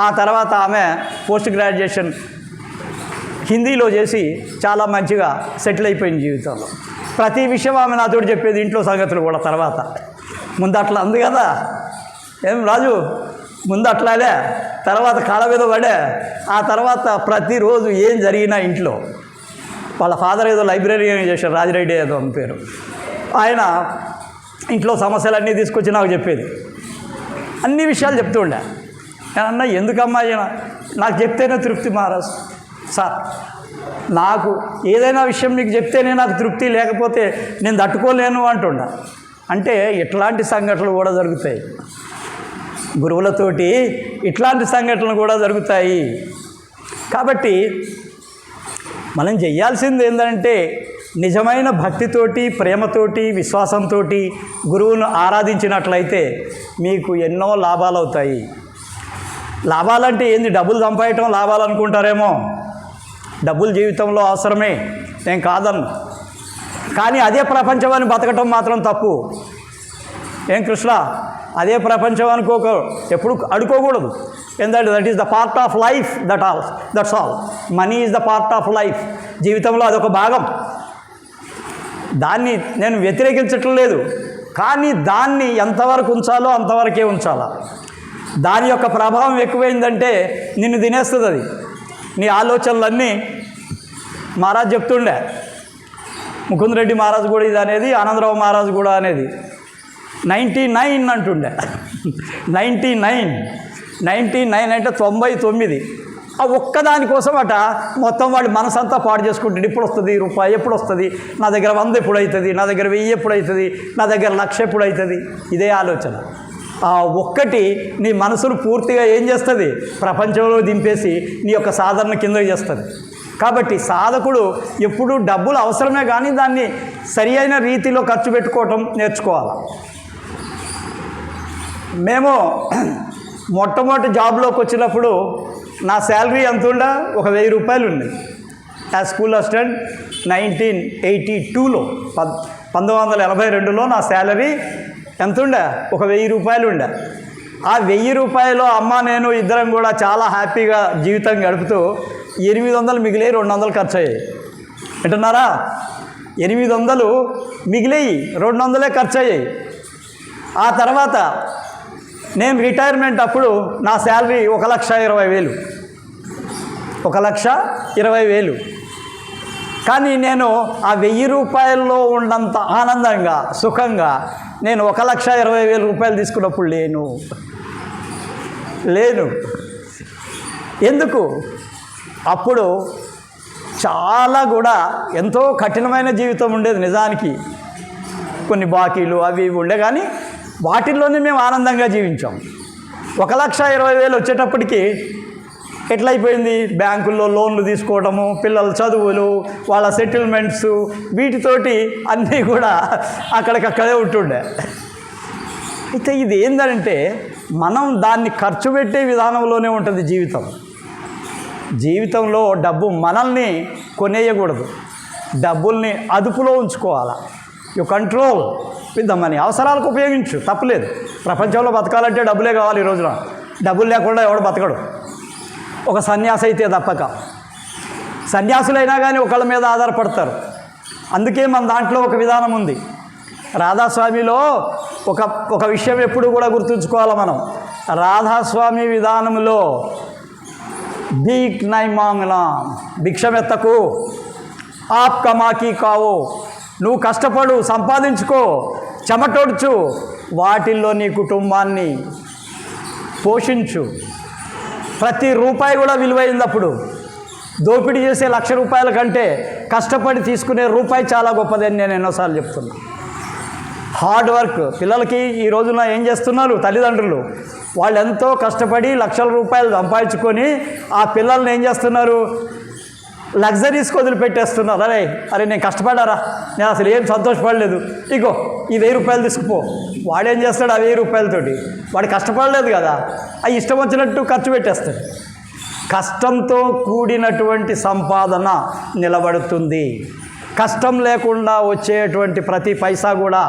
ఆ తర్వాత ఆమె పోస్ట్ గ్రాడ్యుయేషన్ హిందీలో చేసి చాలా మంచిగా సెటిల్ అయిపోయింది జీవితంలో. ప్రతి విషయం ఆమె నాతో చెప్పేది, ఇంట్లో సంగతులు కూడా. తర్వాత ముందు అట్లా అంది కదా, ఏం రాజు ముందు అట్లాలే, తర్వాత కాళ్ళ మీద పడే, ఆ తర్వాత ప్రతిరోజు ఏం జరిగినా ఇంట్లో. వాళ్ళ ఫాదర్ ఏదో లైబ్రరీ చేశారు, రాజిరెడ్డి ఏదో అని పేరు. ఆయన ఇంట్లో సమస్యలన్నీ తీసుకొచ్చి నాకు చెప్పేది, అన్ని విషయాలు చెప్తూ ఉండే. నేనన్నా ఎందుకమ్మా, నాకు చెప్తేనే తృప్తి మహారాజ్ సార్, నాకు ఏదైనా విషయం నీకు చెప్తేనే నాకు తృప్తి, లేకపోతే నేను తట్టుకోలేను అంటుండా. అంటే ఇట్లాంటి సంఘటనలు కూడా జరుగుతాయి, గురువులతోటి ఇట్లాంటి సంఘటనలు కూడా జరుగుతాయి. కాబట్టి మనం చేయాల్సింది ఏంటంటే నిజమైన భక్తితోటి, ప్రేమతోటి, విశ్వాసంతో గురువును ఆరాధించినట్లయితే మీకు ఎన్నో లాభాలు అవుతాయి. లాభాలంటే ఏంది, డబ్బులు సంపాదటం లాభాలు అనుకుంటారేమో. డబ్బులు జీవితంలో అవసరమే, నేను కాదన్ను. కానీ అదే ప్రపంచం అని బతకటం మాత్రం తప్పు. ఏం కృష్ణ, అదే ప్రపంచం ఎప్పుడు అనుకోకూడదు. ఎందుకంటే that is the part of life, that's all. Money is the part of life. జీవితంలో అదొక భాగం. దాన్ని నేను వ్యతిరేకించటం లేదు, కానీ దాన్ని ఎంతవరకు ఉంచాలో అంతవరకే ఉంచాలా. దాని యొక్క ప్రభావం ఎక్కువైందంటే నిన్ను తినేస్తుంది అది. నీ ఆలోచనలన్నీ మహారాజ్ చెప్తుండే, ముకుంద్ రెడ్డి మహారాజు కూడా ఇది అనేది, ఆనందరావు మహారాజు కూడా అనేది 99 అంటుండే. 99 అంటే 99. ఆ ఒక్కదానికోసం మొత్తం వాడి మనసంతా పాడు చేసుకుంటాడు. ఇప్పుడు వస్తుంది రూపాయి, ఎప్పుడు వస్తుంది, నా దగ్గర 100 ఎప్పుడు అవుతుంది, నా దగ్గర 1000 ఎప్పుడు అవుతుంది, నా దగ్గర 1,00,000 ఎప్పుడు అవుతుంది. ఇదే ఆలోచన. ఆ ఒక్కటి నీ మనసును పూర్తిగా ఏం చేస్తుంది, ప్రపంచంలో దింపేసి నీ యొక్క సాధన కిందకి చేస్తుంది. కాబట్టి సాధకుడు ఎప్పుడూ డబ్బులు అవసరమే, కానీ దాన్ని సరి అయిన రీతిలో ఖర్చు పెట్టుకోవటం నేర్చుకోవాలి. మేము మొట్టమొదటి జాబ్లోకి వచ్చినప్పుడు నా శాలరీ ఎంత ఉండా, ఒక 1000 రూపాయలు ఉంది. యాజ్ స్కూల్ అసిస్టెంట్ 1982లో 1982లో నా శాలరీ ఎంత ఉండే, ఒక 1000 రూపాయలు ఉండే. ఆ 1000 రూపాయలు అమ్మ నేను ఇద్దరం కూడా చాలా హ్యాపీగా జీవితం గడుపుతూ 800 మిగిలే, 200 ఖర్చు అయ్యాయి. వింటున్నారా? 800 మిగిలేయి, 200 ఖర్చు అయ్యాయి. ఆ తర్వాత నేను రిటైర్మెంట్ అప్పుడు నా శాలరీ 1,20,000. 1,20,000. కానీ నేను ఆ 1000 రూపాయల్లో ఉన్నంత ఆనందంగా, సుఖంగా నేను 1,20,000 రూపాయలు తీసుకున్నప్పుడు లేను. ఎందుకు? అప్పుడు చాలా కూడా ఎంతో కఠినమైన జీవితం ఉండేది నిజానికి. కొన్ని బాకీలు అవి ఇవి ఉండే, కానీ వాటిల్లోనే మేము ఆనందంగా జీవించాం. 1,20,000 వచ్చేటప్పటికి ఎట్లయిపోయింది, బ్యాంకుల్లో లోన్లు తీసుకోవడము, పిల్లల చదువులు, వాళ్ళ సెటిల్మెంట్స్, వీటితోటి అన్నీ కూడా అక్కడికక్కడే ఉంటుండే. అయితే ఇది ఏంటంటే మనం దాన్ని ఖర్చు పెట్టే విధానంలోనే ఉంటుంది జీవితంలో డబ్బు మనల్ని కొనేయకూడదు, డబ్బుల్ని అదుపులో ఉంచుకోవాలి. You control with the money. అవసరాలకు ఉపయోగించు, తప్పులేదు. ప్రపంచంలో బతకాలంటే డబ్బులే కావాలి. ఈ రోజున డబ్బులు లేకుండా ఎవడు బతకడు, ఒక సన్యాసి అయితే తప్పక. సన్యాసులైనా కానీ ఒకళ్ళ మీద ఆధారపడతారు. అందుకే మన దాంట్లో ఒక విధానం ఉంది. రాధాస్వామిలో ఒక విషయం ఎప్పుడు కూడా గుర్తుంచుకోవాలి మనం. రాధాస్వామి విధానంలో భీక్ నై మాంగనా, భిక్షమెత్తకు, ఆప్ కమాకి కావో, నువ్వు కష్టపడు, సంపాదించుకో, చెమటోడ్చు, వాటిల్లో నీ కుటుంబాన్ని పోషించు. ప్రతి రూపాయి కూడా విలువైంది. అప్పుడు దోపిడీ చేసే 1,00,000 రూపాయల కంటే కష్టపడి తీసుకునే రూపాయి చాలా గొప్పది అని నేను ఎన్నోసార్లు చెప్తున్నా. Hard work. పిల్లలకి ఈ రోజున ఏం చేస్తున్నారు తల్లిదండ్రులు, వాళ్ళు ఎంతో కష్టపడి 1,00,000 రూపాయలు సంపాదించుకొని ఆ పిల్లల్ని ఏం చేస్తున్నారు, లగ్జరీస్కి వదిలిపెట్టేస్తున్నారు. అరే నేను కష్టపడారా, నేను అసలు ఏం సంతోషపడలేదు, ఇగో ఈ 1000 రూపాయలు తీసుకుపో. వాడేం చేస్తాడు ఆ 1000 రూపాయలతోటి? వాడు కష్టపడలేదు కదా, అవి ఇష్టం వచ్చినట్టు ఖర్చు పెట్టేస్తాడు. కష్టంతో కూడినటువంటి సంపాదన నిలబడుతుంది. కష్టం లేకుండా వచ్చేటువంటి ప్రతి పైసా కూడా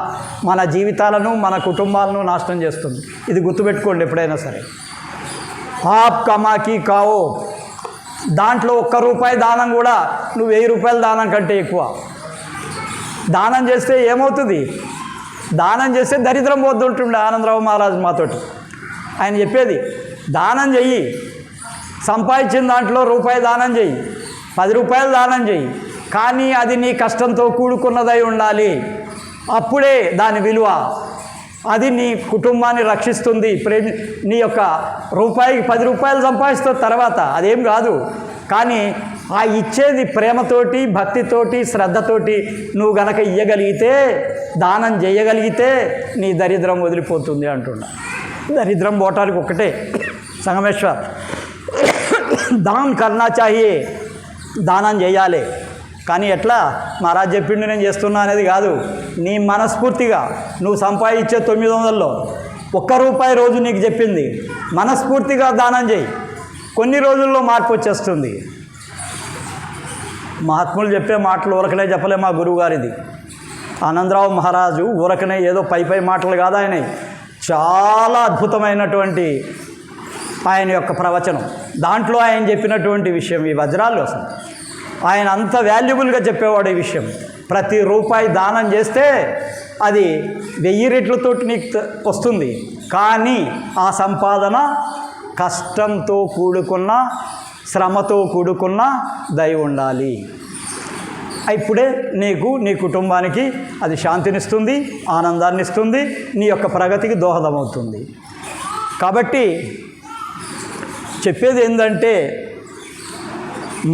మన జీవితాలను, మన కుటుంబాలను నాశనం చేస్తుంది. ఇది గుర్తుపెట్టుకోండి ఎప్పుడైనా సరే. ఆప్ కమాకి కావో, దాంట్లో 1 రూపాయి దానం కూడా నువ్వు 1000 రూపాయల దానం కంటే ఎక్కువ. దానం చేస్తే ఏమవుతుంది? దానం చేస్తే దరిద్రం పోతుంటుండే ఆనందరావు మహారాజు మాతోటి. ఆయన చెప్పేది, దానం చెయ్యి, సంపాదించిన దాంట్లో రూపాయి దానం చెయ్యి, 10 రూపాయలు దానం చెయ్యి, కానీ అది నీ కష్టంతో కూడుకున్నదై ఉండాలి. అప్పుడే దాని విలువ. అది నీ కుటుంబాన్ని రక్షిస్తుంది. నీ యొక్క రూపాయికి 10 రూపాయలు సంపాదిస్తుంది తర్వాత, అదేం కాదు. కానీ ఆ ఇచ్చేది ప్రేమతోటి, భక్తితోటి, శ్రద్ధతోటి నువ్వు గనక ఇయ్యగలిగితే, దానం చేయగలిగితే నీ దరిద్రం వదిలిపోతుంది అంటున్నా. దరిద్రం పోవటానికి ఒక్కటే సంగమేశ్వర్, దాన్ కర్నా చాహియే, దానం చేయాలి. కానీ ఎట్లా మహారాజ్ చెప్పిండు నేను చేస్తున్నా అనేది కాదు. నీ మనస్ఫూర్తిగా నువ్వు సంపాదించే 900లో ₹1 రోజు నీకు చెప్పింది మనస్ఫూర్తిగా దానం చేయి. కొన్ని రోజుల్లో మార్పు వచ్చేస్తుంది. మహాత్ములు చెప్పే మాటలు ఊరకనే చెప్పలే మా గురువుగారిది. ఆనందరావు మహారాజు ఊరకనే ఏదో పై మాటలు కాదు, ఆయన చాలా అద్భుతమైనటువంటి ఆయన యొక్క ప్రవచనం. దాంట్లో ఆయన చెప్పినటువంటి విషయం ఈ వజ్రాలు అసలు ఆయన అంత వాల్యుబుల్గా చెప్పేవాడు ఈ విషయం. ప్రతి రూపాయి దానం చేస్తే అది 1000 రెట్లతోటి నీకు వస్తుంది. కానీ ఆ సంపాదన కష్టంతో కూడుకున్న, శ్రమతో కూడుకున్న దయ ఉండాలి. ఇప్పుడే నీకు, నీ కుటుంబానికి అది శాంతినిస్తుంది, ఆనందాన్ని ఇస్తుంది, నీ యొక్క ప్రగతికి దోహదమవుతుంది. కాబట్టి చెప్పేది ఏంటంటే,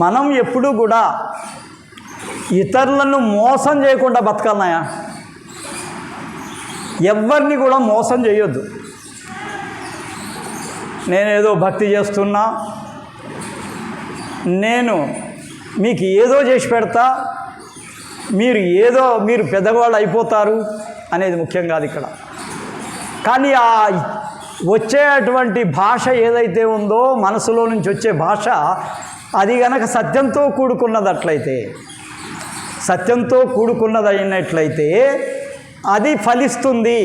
మనం ఎప్పుడూ కూడా ఇతరులను మోసం చేయకుండా బతకాలన్నాయా. ఎవరిని కూడా మోసం చేయొద్దు. నేనేదో భక్తి చేస్తున్నా, నేను మీకు ఏదో చేసి పెడతా, మీరు పెద్దవాళ్ళు అయిపోతారు అనేది ముఖ్యం కాదు ఇక్కడ. కానీ ఆ వచ్చేటువంటి భాష ఏదైతే ఉందో, మనసులో నుంచి వచ్చే భాష, అది గనక సత్యంతో కూడుకున్నదట్లయితే, సత్యంతో కూడుకున్నది అయినట్లయితే అది ఫలిస్తుంది.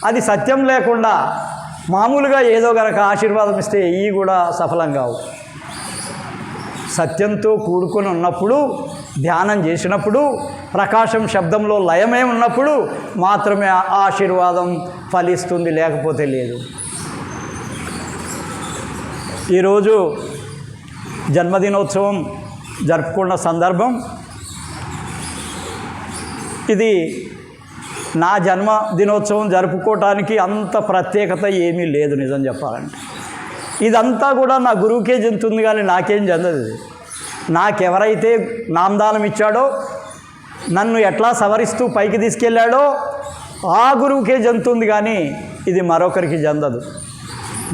అది సత్యం లేకుండా మామూలుగా ఏదో గనక ఆశీర్వాదం ఇస్తే ఇవి కూడా సఫలం కావు. సత్యంతో కూడుకొని ఉన్నప్పుడు, ధ్యానం చేసినప్పుడు, ప్రకాశం శబ్దంలో లయమే ఉన్నప్పుడు మాత్రమే ఆశీర్వాదం ఫలిస్తుంది, లేకపోతే లేదు. ఈరోజు జన్మదినోత్సవం జరుపుకున్న సందర్భం ఇది. నా జన్మదినోత్సవం జరుపుకోవటానికి అంత ప్రత్యేకత ఏమీ లేదు నిజం చెప్పాలంటే. ఇదంతా కూడా నా గురువుకే చెందుతుంది, కానీ నాకేం చెందదు. నాకెవరైతే నామదానం ఇచ్చాడో, నన్ను ఎట్లా సవరిస్తూ పైకి తీసుకెళ్ళాడో ఆ గురువుకే చెందుతుంది, కానీ ఇది మరొకరికి చెందదు.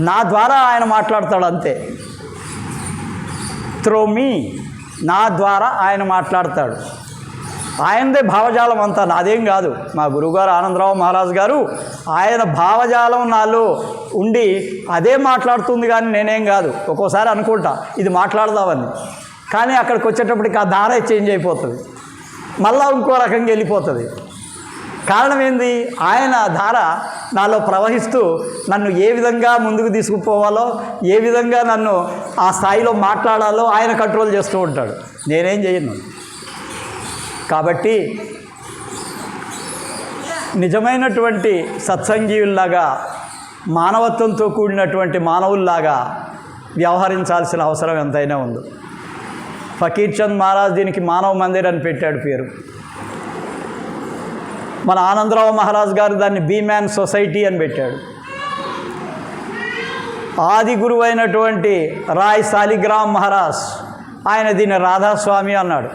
నా ద్వారా ఆయన మాట్లాడతాడు అంతే. త్రూ మీ, నా ద్వారా ఆయన మాట్లాడతాడు. ఆయనదే భావజాలం అంతా, నాదేం కాదు. మా గురువుగారు ఆనందరావు మహారాజ్ గారు, ఆయన భావజాలం నాలో ఉండి అదే మాట్లాడుతుంది, కానీ నేనేం కాదు. ఒక్కోసారి అనుకుంటా ఇది మాట్లాడదామని, కానీ అక్కడికి వచ్చేటప్పటికి ఆ దారే చేంజ్ అయిపోతుంది, మళ్ళా ఇంకో రకంగా వెళ్ళిపోతుంది. కారణం ఏంది? ఆయన ధార నాలో ప్రవహిస్తూ నన్ను ఏ విధంగా ముందుకు తీసుకుపోవాలో, ఏ విధంగా నన్ను ఆ స్థాయిలో మాట్లాడాలో ఆయన కంట్రోల్ చేస్తూ ఉంటాడు, నేనేం చేయను. కాబట్టి నిజమైనటువంటి సత్సంగీయుల్లాగా, మానవత్వంతో కూడినటువంటి మానవుల్లాగా వ్యవహరించాల్సిన అవసరం ఎంతైనా ఉంది. ఫకీర్ చంద్ మహారాజ్ దీనికి మానవ మందిర్ అని పెట్టాడు పేరు. మన ఆనందరావు మహారాజ్ గారు దాన్ని బీమ్యాన్ సొసైటీ అని పెట్టాడు. ఆది గురువు అయినటువంటి రాయ్ సాలిగ్రామ్ మహారాజ్ ఆయన దీన్ని రాధాస్వామి అన్నాడు.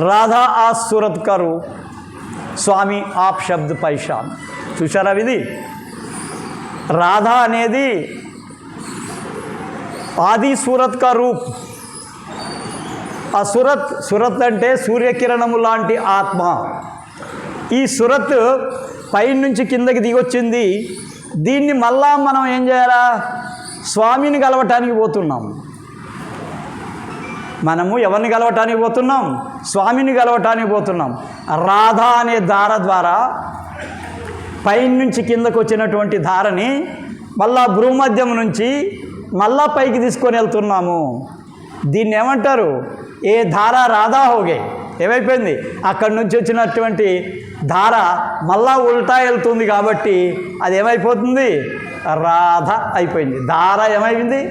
రాధా ఆ సూరత్ కరు, స్వామి ఆప్ శబ్ద్ పైషాన్. చూశారా ఇది? రాధా అనేది ఆది సూరత్ కా రూప్. ఆ సురత్ అంటే సూర్యకిరణము లాంటి ఆత్మ. ఈ సురత్ పైనుంచి కిందకి దిగొచ్చింది. దీన్ని మళ్ళా మనం ఏం చేయాలా? స్వామిని కలవటానికి పోతున్నాం. మనము ఎవరిని కలవటానికి పోతున్నాం? స్వామిని కలవటానికి పోతున్నాం. రాధా అనే ధార ద్వారా పైనుంచి కిందకు వచ్చినటువంటి ధారని మళ్ళా భూమధ్యం నుంచి మళ్ళా పైకి తీసుకొని వెళ్తున్నాము. దీన్ని ఏమంటారు? ఏ ధార రాధా హోగే. ఏమైపోయింది? అక్కడి నుంచి వచ్చినటువంటి ధార మళ్ళా ఉల్టా వెళ్తుంది కాబట్టి అది ఏమైపోతుంది? రాధ అయిపోయింది. ధార ఏమైంది?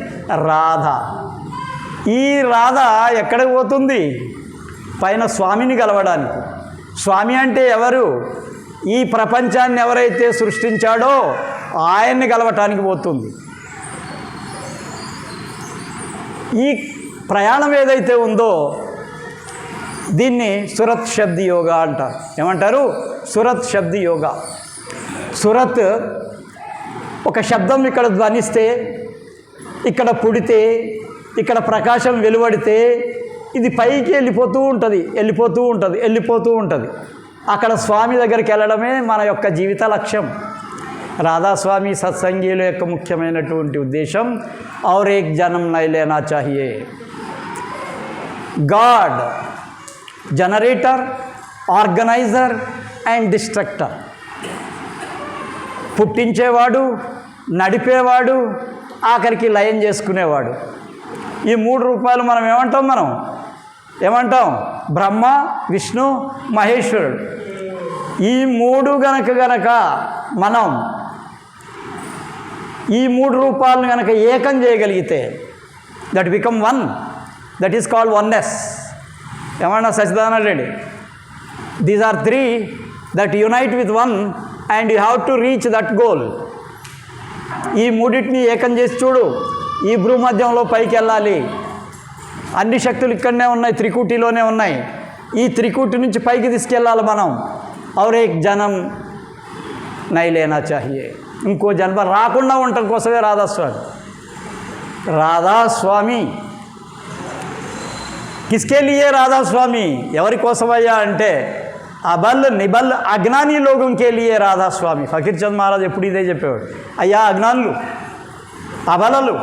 రాధ. ఈ రాధ ఎక్కడికి పోతుంది? పైన స్వామిని కలవడానికి. స్వామి అంటే ఎవరు? ఈ ప్రపంచాన్ని ఎవరైతే సృష్టించాడో ఆయన్ని కలవటానికి పోతుంది. ఈ ప్రయాణం ఏదైతే ఉందో దీన్ని సురత్ శబ్ది యోగా అంటారు. ఏమంటారు? సురత్ శబ్ది యోగా. సురత్ ఒక శబ్దం ఇక్కడ ధ్వనిస్తే, ఇక్కడ పుడితే, ఇక్కడ ప్రకాశం వెలువడితే ఇది పైకి వెళ్ళిపోతూ ఉంటుంది, వెళ్ళిపోతూ ఉంటుంది, వెళ్ళిపోతూ ఉంటుంది. అక్కడ స్వామి దగ్గరికి వెళ్ళడమే మన యొక్క జీవిత లక్ష్యం. రాధాస్వామి సత్సంగీల యొక్క ముఖ్యమైనటువంటి ఉద్దేశం ఔర్ ఏక్ జన్మ్ నై లేనా చాహియే. God generator, organiser and destructor. పుట్టించేవాడు, నడిపేవాడు, ఆఖరికి లయం చేసుకునేవాడు. ఈ 3 రూపాయలు మనం ఏమంటాం? బ్రహ్మ, విష్ణు, మహేశ్వరుడు. ఈ 3 గనక మనం ఈ 3 రూపాయలను గనక ఏకం చేయగలిగితే that become one. That is called oneness. ఏమన్నా Sachchidananda Reddy? These are 3 that unite with one and you have to reach that goal. ఈ 3టిని ఏకం చేసి చూడు. ఈ భూమధ్యంలో పైకి వెళ్ళాలి. అన్ని శక్తులు ఇక్కడనే ఉన్నాయి, త్రికూటిలోనే ఉన్నాయి. ఈ త్రికూటి నుంచి పైకి తీసుకెళ్ళాలి మనం. ఔర్ ఏక్ జన్మ్ నై లేనా చాహియే. ఇంకో జన్మ రాకుండా ఉండటం కోసమే రాధాస్వామి. కిస్కే లియే రాధాస్వామి? ఎవరి కోసమయ్యా అంటే అబల్ నిబల్ అజ్ఞాని లోగంకే లియే రాధాస్వామి. ఫకీర్ చంద్ మహారాజ్ ఎప్పుడు ఇదే చెప్పేవాడు. అయ్యా అజ్ఞానులు, అబలలు,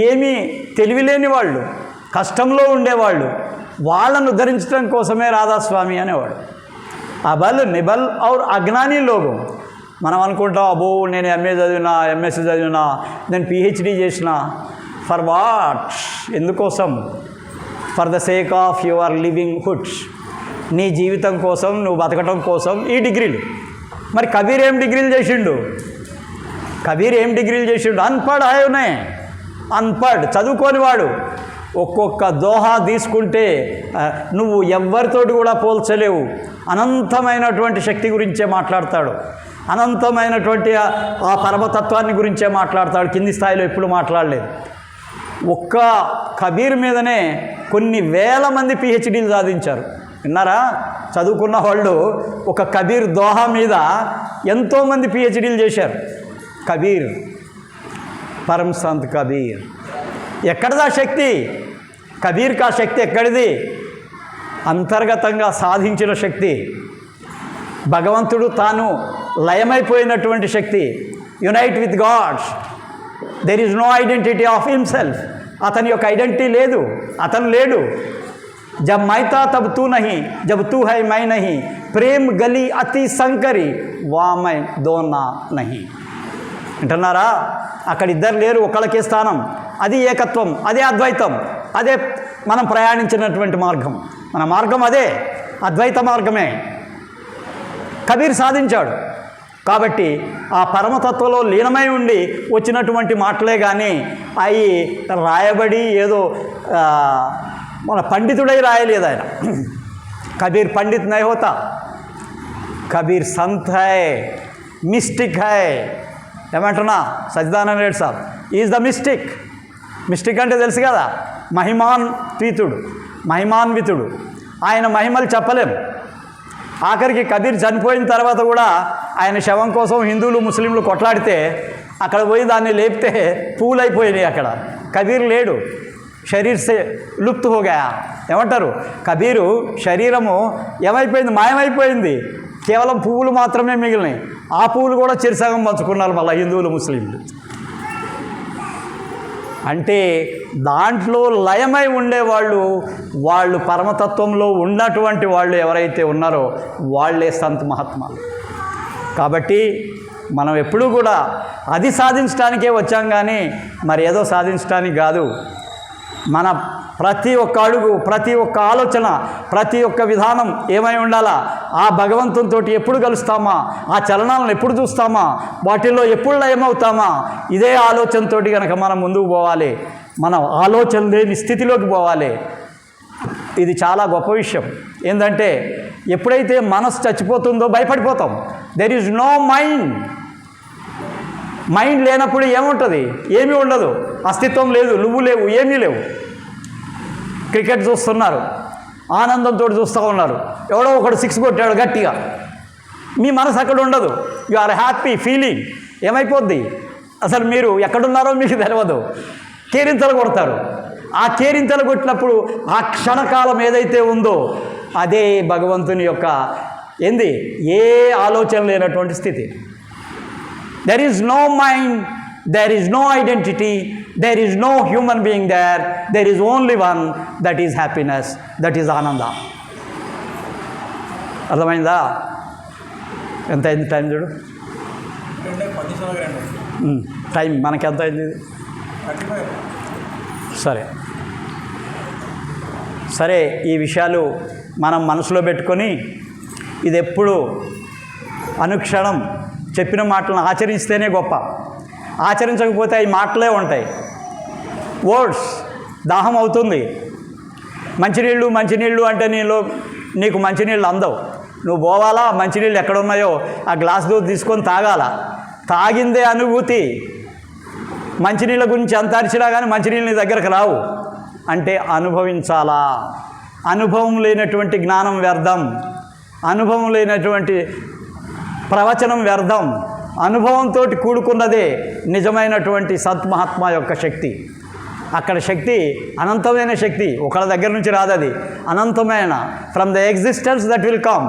ఏమీ తెలివిలేని వాళ్ళు, కష్టంలో ఉండేవాళ్ళు, వాళ్ళను ఉద్ధరించడం కోసమే రాధాస్వామి అనేవాడు. అబల్ నిబల్ ఔర్ అజ్ఞాని లోగం. మనం అనుకుంటాం, అబ్బో నేను ఎంఏ చదివినా, ఎంఎస్సీ చదివినా, నేను పిహెచ్డి చేసిన. For what? ఎందుకోసం? For the sake of your living hoods. నీ జీవితం కోసం, నువ్వు బతకటం కోసం ఈ డిగ్రీలు. మరి కబీర్ ఏం డిగ్రీలు చేసిండు? అన్పడ్ ఆయనే, అన్పడ్, చదువుకోనివాడు. ఒక్కొక్క దోహా తీసుకుంటే నువ్వు ఎవ్వరితోటి కూడా పోల్చలేవు. అనంతమైనటువంటి శక్తి గురించే మాట్లాడతాడు, అనంతమైనటువంటి ఆ పరమతత్వాన్ని గురించే మాట్లాడతాడు. కింది స్థాయిలో ఎప్పుడు మాట్లాడలేదు. ఒక్క కబీర్ మీదనే కొన్ని వేల మంది పిహెచ్డీలు సాధించారు. విన్నారా? చదువుకున్న వాళ్ళు ఒక కబీర్ దోహా మీద ఎంతోమంది పిహెచ్డీలు చేశారు. కబీర్, పరమ్ సంత్ కబీర్. ఎక్కడిదా శక్తి? కబీర్కి ఆ శక్తి ఎక్కడిది? అంతర్గతంగా సాధించిన శక్తి. భగవంతుడు తాను లయమైపోయినటువంటి శక్తి. Unite with God. There is no identity of himself. అతని యొక్క ఐడెంటిటీ లేదు, అతను లేడు. జబ్ మైతా తబ్ తూ నహీ, జబ్ తూ హై మై నహీ, ప్రేమ్ గలి అతి సంకరి, వా మై దోనా నహీ. అంటున్నారా? అక్కడ ఇద్దరు లేరు, ఒకళ్ళకే స్థానం. అది ఏకత్వం, అదే అద్వైతం, అదే మనం ప్రయాణించినటువంటి మార్గం. మన మార్గం అదే, అద్వైత మార్గమే. కబీర్ సాధించాడు. కాబట్టి ఆ పరమతత్వంలో లీనమై ఉండి వచ్చినటువంటి మాటలే కానీ అవి రాయబడి ఏదో మన పండితుడై రాయలేదు ఆయన. కబీర్ పండిత్ నై హోతా, కబీర్ సంత్ హై, మిస్టిక్ హై. ఏమంటున్నా? సచ్చిదానంద రెడ్డి సాబ్ ఈజ్ ద మిస్టిక్. మిస్టిక్ అంటే తెలుసు కదా, మహిమాన్వితుడు. ఆయన మహిమలు చెప్పలేం. ఆఖరికి కబీర్ చనిపోయిన తర్వాత కూడా ఆయన శవం కోసం హిందువులు ముస్లింలు కొట్లాడితే అక్కడ పోయి దాన్ని లేపితే పూలైపోయినాయి. అక్కడ కబీర్ లేడు. శరీర్ సే లుప్త్ హోగా. ఏమంటారు? కబీరు శరీరము ఏమైపోయింది? మాయమైపోయింది. కేవలం పువ్వులు మాత్రమే మిగిలినాయి. ఆ పువ్వులు కూడా చిరుసగం పంచుకున్నారు మళ్ళీ హిందువులు ముస్లింలు. అంటే దాంట్లో లయమై ఉండేవాళ్ళు, వాళ్ళు పరమతత్వంలో ఉన్నటువంటి వాళ్ళు ఎవరైతే ఉన్నారో వాళ్ళే సంత్ మహాత్మాలు. కాబట్టి మనం ఎప్పుడూ కూడా అది సాధించడానికే వచ్చాం కానీ మరి ఏదో సాధించడానికి కాదు. మన ప్రతి ఒక్క అడుగు, ప్రతి ఒక్క ఆలోచన, ప్రతి ఒక్క విధానం ఏమై ఉండాలా? ఆ భగవంతునితో ఎప్పుడు కలుస్తామా? ఆ చలనాలను ఎప్పుడు చూస్తామా? వాటిల్లో ఎప్పుడు లయమవుతామా? ఇదే ఆలోచనతో కనుక మనం ముందుకు పోవాలి. మనం ఆలోచన లేని స్థితిలోకి పోవాలి. ఇది చాలా గొప్ప విషయం. ఏంటంటే ఎప్పుడైతే మనసు చచ్చిపోతుందో భయపడిపోతాం. There is no mind. Mind లేనప్పుడు ఏముంటుంది? ఏమీ ఉండదు, అస్తిత్వం లేదు, నువ్వు లేవు, ఏమీ లేవు. క్రికెట్ చూస్తున్నారు, ఆనందంతో చూస్తూ ఉన్నారు, ఎవడో ఒకడు 6 కొట్టాడు గట్టిగా, మీ మనసు అక్కడ ఉండదు, యు ఆర్ హ్యాపీ ఫీలింగ్. ఏమైపోద్ది? అసలు మీరు ఎక్కడున్నారో మీకు తెలియదు, కేరింతలు కొడతారు. ఆ కేరింతలు కొట్టినప్పుడు ఆ క్షణకాలం ఏదైతే ఉందో అదే భగవంతుని యొక్క ఏ ఆలోచన లేనటువంటి స్థితి. There is no mind, there is no identity, there is no human being there is only one, that is happiness, that is ananda. అర్థమైందా? ఎంత అయింది టైం చూడు, టైం మనకి ఎంత అయింది? సరే ఈ విషయాలు మనం మనసులో పెట్టుకొని ఇది ఎప్పుడు అనుక్షణం చెప్పిన మాటలను ఆచరిస్తేనే గొప్ప. ఆచరించకపోతే అవి మాటలే ఉంటాయి, వర్డ్స్. దాహం అవుతుంది, మంచినీళ్ళు అంటే నీకు మంచినీళ్ళు అందవు. నువ్వు పోవాలా, మంచినీళ్ళు ఎక్కడున్నాయో ఆ గ్లాస్ దూరం తీసుకొని తాగాల. తాగిందే అనుభూతి. మంచినీళ్ళ గురించి ఎంత అరిచినా కానీ మంచినీళ్ళు నీ దగ్గరకు రావు. అంటే అనుభవించాలా. అనుభవం లేనటువంటి జ్ఞానం వ్యర్థం, అనుభవం లేనటువంటి ప్రవచనం వ్యర్థం. అనుభవంతో కూడుకున్నదే నిజమైనటువంటి సత్మహాత్మ యొక్క శక్తి. అక్కడ శక్తి అనంతమైన శక్తి, ఒకళ్ళ దగ్గర నుంచి రాదు, అది అనంతమైన. From the existence that will come,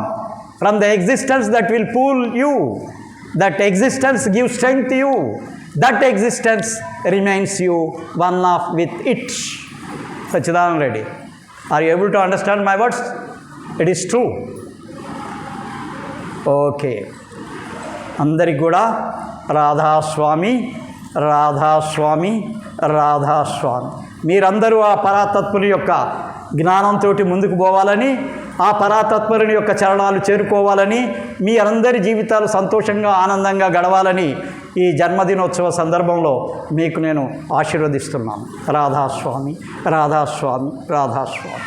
from the existence that will pull you, that existence give strength you, that existence remains you one of with it. Sachchidananda Reddy, are you able to understand my words? It is true. Okay, అందరికి కూడా రాధాస్వామి రాధాస్వామి రాధాస్వామి. మీరందరూ ఆ పరాతత్పుని యొక్క జ్ఞానంతో ముందుకు పోవాలని, ఆ పరాతత్పరుని యొక్క చరణాలు చేరుకోవాలని, మీ అందరి జీవితాలు సంతోషంగా ఆనందంగా గడవాలని ఈ జన్మదినోత్సవ సందర్భంలో మీకు నేను ఆశీర్వదిస్తున్నాను. రాధాస్వామి రాధాస్వామి రాధాస్వామి.